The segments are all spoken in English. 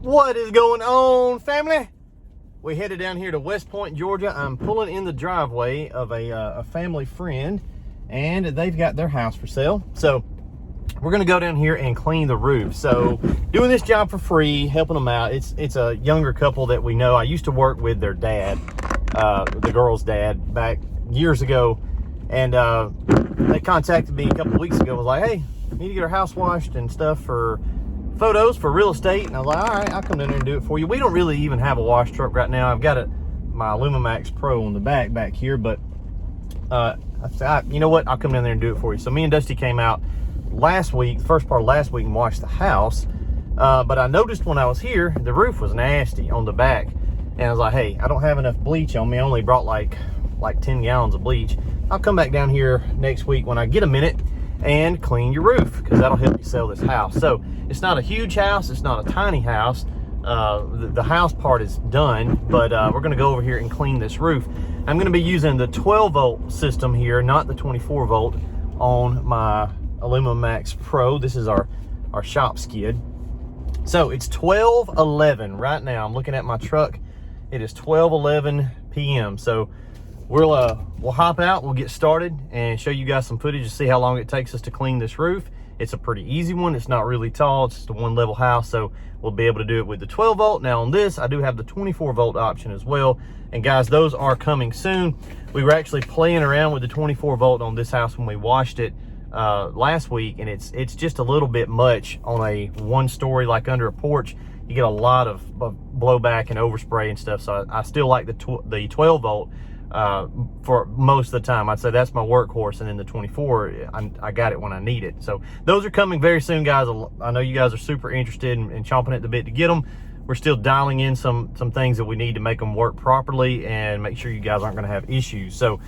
What is going on, family? We headed down here to West Point, Georgia. I'm pulling in the driveway of a family friend, and they've got their house for sale. So we're gonna go down here and clean the roof. So doing this job for free, helping them out. It's a younger couple that we know. I used to work with their dad, the girl's dad, back years ago, and they contacted me a couple of weeks ago. Was like, hey, need to get our house washed and stuff for photos for real estate. And I was like, all right, I'll come down there and do it for you. We don't really even have a wash truck right now. I've got my PRO Pro on the back here, but I said, you know what, I'll come down there and do it for you. So me and Dusty came out last week, the first part of last week, and washed the house. But I noticed when I was here, the roof was nasty on the back. And I was like, hey, I don't have enough bleach on me. I only brought like 10 gallons of bleach. I'll come back down here next week when I get a minute and clean your roof, because that'll help you sell this house. So it's not a huge house, it's not a tiny house. The house part is done, but we're going to go over here and clean this roof. I'm going to be using the 12 volt system here, not the 24 volt on my PRO. This is our shop skid. So it's 12:11 right now. I'm looking at my truck. It is 12:11 p.m. So we'll hop out, we'll get started and show you guys some footage to see how long it takes us to clean this roof. It's a pretty easy one. It's not really tall. It's just a one level house. So we'll be able to do it with the 12 volt. Now on this, I do have the 24 volt option as well. And guys, those are coming soon. We were actually playing around with the 24 volt on this house when we washed it last week. And it's just a little bit much on a one story, like under a porch. You get a lot of blowback and overspray and stuff. So I still like the 12 volt. For most of the time. I'd say that's my workhorse, and then the 24, I got it when I need it. So those are coming very soon, guys. I know you guys are super interested in chomping at the bit to get them. We're still dialing in some things that we need to make them work properly and make sure you guys aren't going to have issues. So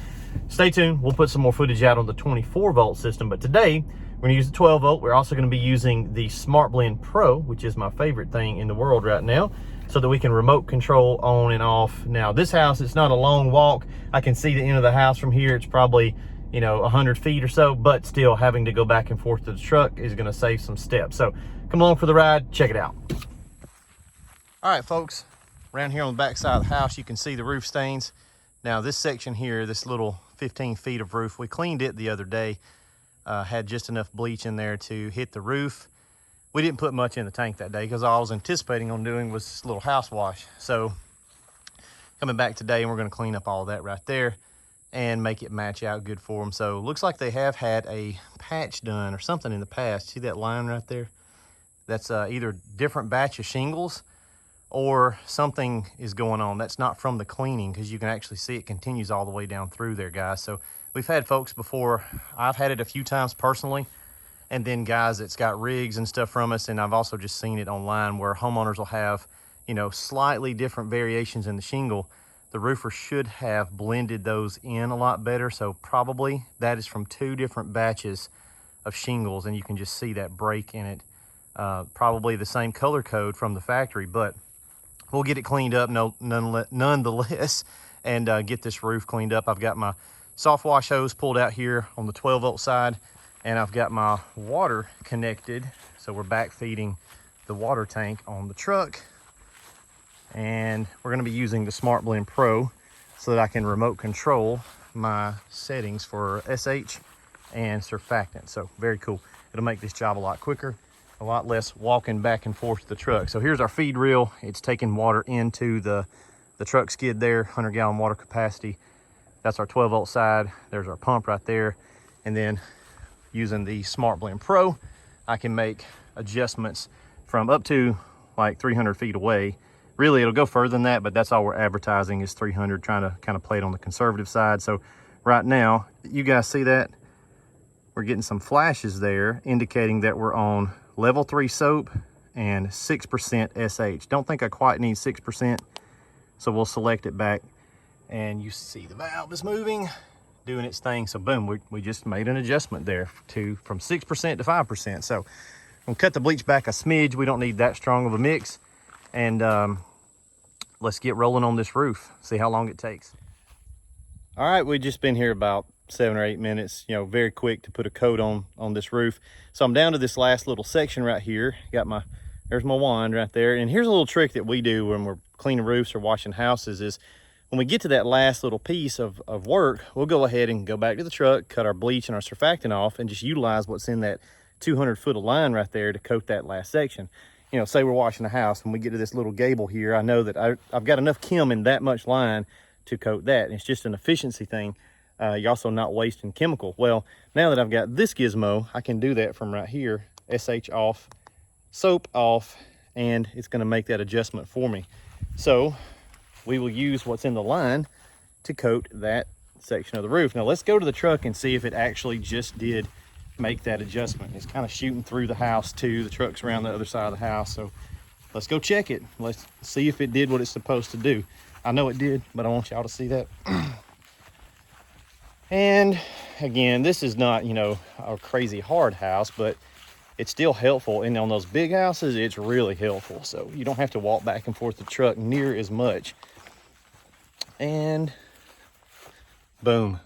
stay tuned. We'll put some more footage out on the 24 volt system, but today we're going to use the 12 volt. We're also going to be using the SmartBlend PRO, which is my favorite thing in the world right now, so that we can remote control on and off. Now this house, it's not a long walk. I can see the end of the house from here. It's probably, 100 feet or so, but still having to go back and forth to the truck is gonna save some steps. So come along for the ride, check it out. All right, folks, around here on the back side of the house, you can see the roof stains. Now this section here, this little 15 feet of roof, we cleaned it the other day, had just enough bleach in there to hit the roof. We didn't put much in the tank that day because all I was anticipating on doing was this little house wash. So coming back today, and we're going to clean up all that right there and make it match out good for them. So looks like they have had a patch done or something in the past. See that line right there? That's either different batch of shingles or something is going on. That's not from the cleaning, because you can actually see it continues all the way down through there, guys. So we've had folks before. I've had it a few times personally. And then guys that's got rigs and stuff from us, and I've also just seen it online where homeowners will have, slightly different variations in the shingle. The roofer should have blended those in a lot better. So probably that is from two different batches of shingles, and you can just see that break in it. Probably the same color code from the factory, but we'll get it cleaned up nonetheless and get this roof cleaned up. I've got my Softwash hose pulled out here on the 12 volt side. And I've got my water connected, so we're back feeding the water tank on the truck. And we're going to be using the SmartBlend PRO so that I can remote control my settings for SH and surfactant. So very cool. It'll make this job a lot quicker, a lot less walking back and forth to the truck. So here's our feed reel. It's taking water into the truck skid there, 100-gallon water capacity. That's our 12 volt side. There's our pump right there. And then using the SmartBlend PRO, I can make adjustments from up to like 300 feet away. Really, it'll go further than that, but that's all we're advertising is 300, trying to kind of play it on the conservative side. So right now, you guys see that? We're getting some flashes there indicating that we're on level 3 soap and 6% SH. Don't think I quite need 6%, so we'll select it back. And you see the valve is moving, doing its thing. So boom, we just made an adjustment there from 6% to 5%. So I'm gonna cut the bleach back a smidge. We don't need that strong of a mix. And let's get rolling on this roof, see how long it takes. All right, we've just been here about 7 or 8 minutes, very quick to put a coat on this roof. So I'm down to this last little section right here. Got my There's my wand right there. And here's a little trick that we do when we're cleaning roofs or washing houses is when we get to that last little piece of work, we'll go ahead and go back to the truck, cut our bleach and our surfactant off, and just utilize what's in that 200 foot of line right there to coat that last section. You know, say we're washing a house, when we get to this little gable here, I know that I've got enough Kim in that much line to coat that. And it's just an efficiency thing. You're also not wasting chemical. Well, now that I've got this gizmo, I can do that from right here, SH off, soap off, and it's gonna make that adjustment for me. So we will use what's in the line to coat that section of the roof. Now let's go to the truck and see if it actually just did make that adjustment. It's kind of shooting through the house too. The truck's around the other side of the house. So let's go check it. Let's see if it did what it's supposed to do. I know it did, but I want y'all to see that. And again, this is not, you know, a crazy hard house, but it's still helpful. And on those big houses, it's really helpful. So you don't have to walk back and forth the truck near as much. And boom,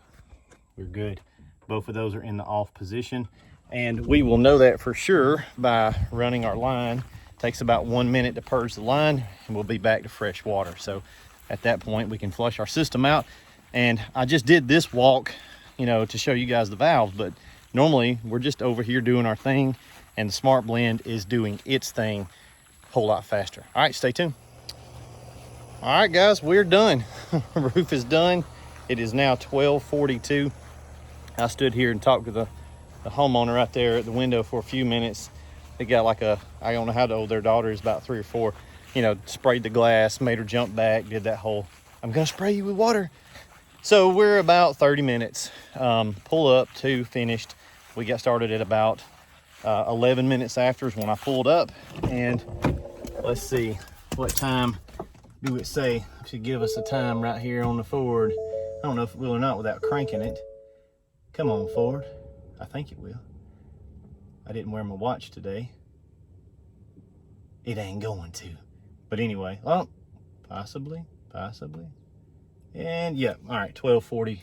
we're good. Both of those are in the off position. And we will know that for sure by running our line. It takes about 1 minute to purge the line and we'll be back to fresh water. So at that point, we can flush our system out. And I just did this walk, you know, to show you guys the valves, but normally we're just over here doing our thing and the SmartBlend is doing its thing a whole lot faster. All right, stay tuned. All right, guys, we're done. Roof is done. It is now 12:42. I stood here and talked to the homeowner right there at the window for a few minutes. They got like I don't know how old their daughter is, about 3 or 4, you know, sprayed the glass, made her jump back, did that whole, I'm gonna spray you with water. So we're about 30 minutes, pull up to finished. We got started at about 11 minutes after is when I pulled up. And let's see, what time do it say? It should give us a time right here on the Ford. I don't know if it will or not without cranking it. Come on, Ford. I think it will. I didn't wear my watch today. It ain't going to. But anyway, well, possibly. And yeah, all right, 12:40,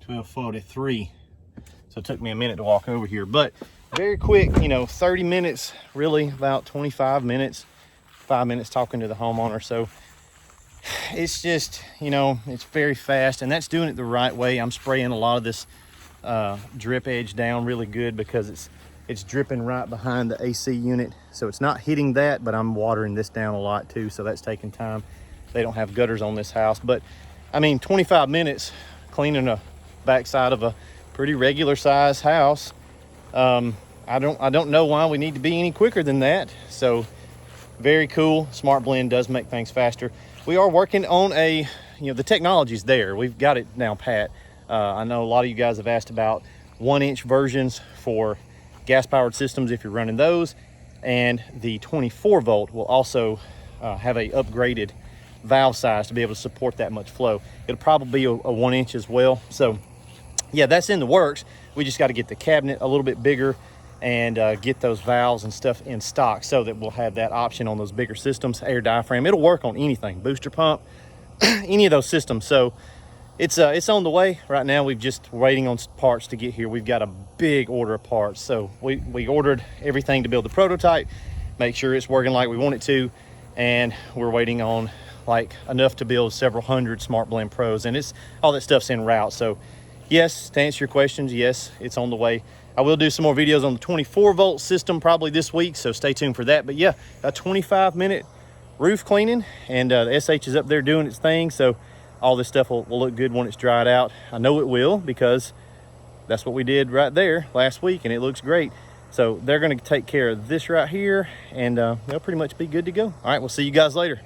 12:43. So it took me a minute to walk over here, but very quick, you know, 30 minutes, really about 25 minutes, 5 minutes talking to the homeowner. So it's just, you know, it's very fast, and that's doing it the right way. I'm spraying a lot of this drip edge down really good because it's dripping right behind the AC unit. So it's not hitting that, but I'm watering this down a lot too. So that's taking time. They don't have gutters on this house, but I mean, 25 minutes cleaning a backside of a pretty regular size house. I don't know why we need to be any quicker than that. So very cool. SmartBlend does make things faster. We are working on you know, the technology's there. We've got it now pat. I know a lot of you guys have asked about 1-inch versions for gas powered systems if you're running those. And the 24 volt will also have a upgraded valve size to be able to support that much flow. It'll probably be a 1-inch as well. So yeah, that's in the works. We just got to get the cabinet a little bit bigger and get those valves and stuff in stock so that we'll have that option on those bigger systems. Air diaphragm, it'll work on anything, booster pump, any of those systems. So it's on the way right now. We're just waiting on parts to get here. We've got a big order of parts. So we ordered everything to build the prototype, make sure it's working like we want it to, and we're waiting on like enough to build several hundred SmartBlend Pros, and it's all that stuff's en route. So yes, to answer your questions, yes, it's on the way. I will do some more videos on the 24 volt system probably this week, so stay tuned for that. But yeah, a 25-minute roof cleaning, and the SH is up there doing its thing. So all this stuff will look good when it's dried out. I know it will, because that's what we did right there last week, and it looks great. So they're going to take care of this right here, and they'll pretty much be good to go. All right, we'll see you guys later.